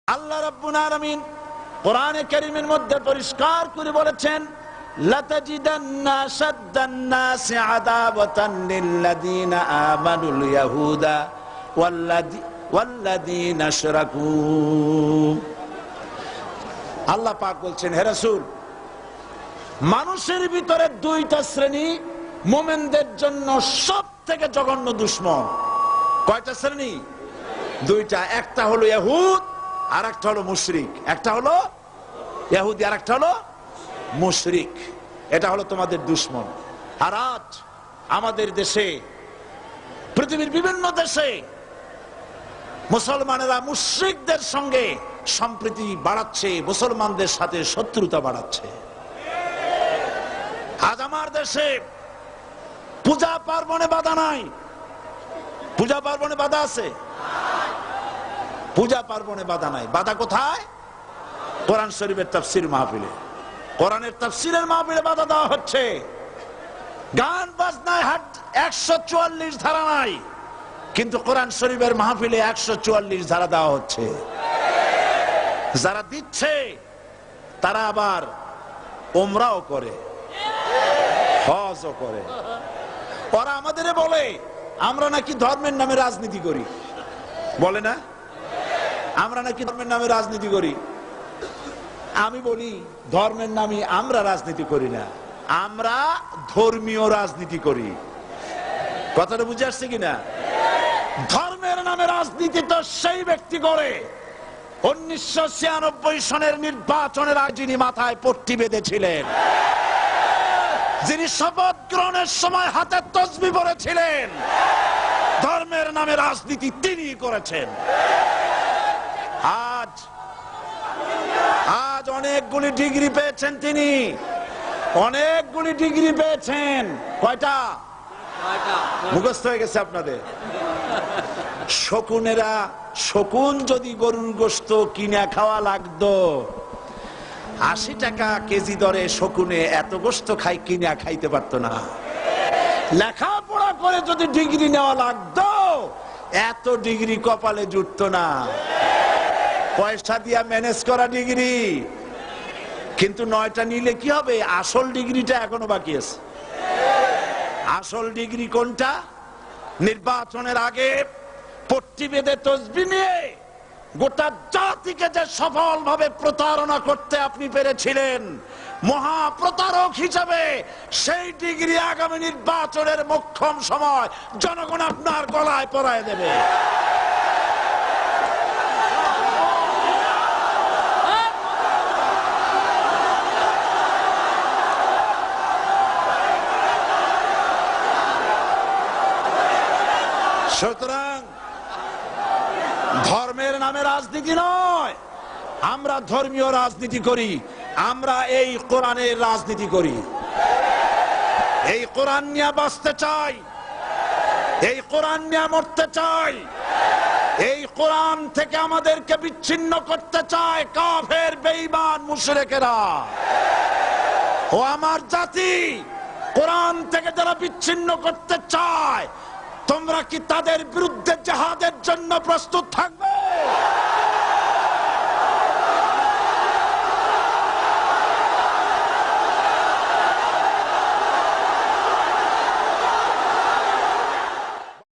আল্লাহ রাব্বুল আলামিন কোরআনে কারীমের মধ্যে পরিষ্কার করে বলেছেন, লাতাজিদান্না শাদ্দান নাসি আদাওয়াতান লিল্লাযীনা আমানুল ইয়াহুদা ওয়াল্লাযীনা আশরাকু। আল্লাহ পাক বলছেন, হে রাসূল, মানুষের ভিতরে দুইটা শ্রেণী মুমিনদের জন্য সবথেকে জঘন্য দুশমন। কয়টা শ্রেণী? দুইটা। একটা হলো ইহুদ আর একটা হলো মুশরিক। একটা হলো ইহুদি আর একটা হলো মুশরিক। এটা হলো তোমাদের দুশমন। আর আজ আমাদের দেশে, পৃথিবীর বিভিন্ন দেশে মুসলমানেরা মুশরিকদের সঙ্গে সম্প্রীতি বাড়াচ্ছে, মুসলমানদের সাথে শত্রুতা বাড়াচ্ছে। আজ আমার দেশে পূজা পার্বণে বাধা নাই। পূজা পার্বণে বাধা আছে? পূজা পার্বণে বাধা নাই। বাধা কোথায়? কোরআন শরীফের তাফসীর মাহফিলে। কোরআনের তাফসীরের মাহফিলে বাধা দেওয়া হচ্ছে। গান বাজনায় 144 ধারা নাই, কিন্তু কোরআন শরীফের মাহফিলে 144 ধারা দেওয়া হচ্ছে। যারা দিচ্ছে তারা আবার উমরাও করে, হজও করে। ওরা আমাদের বলে আমরা নাকি ধর্মের নামে রাজনীতি করি। বলে না, আমরা নাকি ধর্মের নামে রাজনীতি করি। আমি বলি, ধর্মের নামে আমরা রাজনীতি করি না, আমরা ধর্মীয় রাজনীতি করি। কথাটা বুঝে আসছে কিনা? ধর্মের নামে রাজনীতি তো সেই ব্যক্তি করে 1996 সনের নির্বাচনের আগে যিনি মাথায় পট্টি বেঁধেছিলেন, যিনি শপথ গ্রহণের সময় হাতে তসবিহ পড়েছিলেন। ধর্মের নামে রাজনীতি তিনি করেছেন। আজ অনেকগুলি ডিগ্রি পেয়েছেন তিনি, অনেকগুলি ডিগ্রি পেয়েছেন। কয়টা? মুখস্থ হয়ে গেছে আপনাদের। শকুনেরা, শকুন যদি গরুর গোশত কিনে খাওয়া লাগতো, 80 টাকা কেজি দরে শকুনে এত গোশত কিনে খাইতে পারতো না। লেখাপড়া করে যদি ডিগ্রি নেওয়া লাগতো, এত ডিগ্রি কপালে জুটতো না। পয়সা দিয়া ম্যানেজ করা ডিগ্রি। কিন্তু 9টা নিলে কি হবে? আসল ডিগ্রিটা এখনো বাকি আছে। আসল ডিগ্রি কোনটা? নির্বাচনের আগে পট্টি বেঁধে তসবিহ নিয়ে গোটা জাতিকে যে সফলভাবে প্রতারণা করতে আপনি পেরেছিলেন, মহা প্রতারক হিসাবে সেই ডিগ্রি আগামী নির্বাচনের মোক্ষম সময় জনগণ আপনার গলায় পরায় দেবে। সুতরাং ধর্মের নামে রাজনীতি নয়, আমরা ধর্মীয় রাজনীতি করি। আমরা এই কোরআনের রাজনীতি করি। এই কোরআন নিয়ে বাঁচতে চাই, এই কোরআন নিয়ে মরতে চাই। এই কোরআন থেকে আমাদেরকে বিচ্ছিন্ন করতে চায় কাফের, বেঈমান, মুশরিকেরা। ও আমার জাতি, কোরআন থেকে যারা বিচ্ছিন্ন করতে চায়, তোমরা কি তাদের বিরুদ্ধে জিহাদের জন্য প্রস্তুত থাকবে?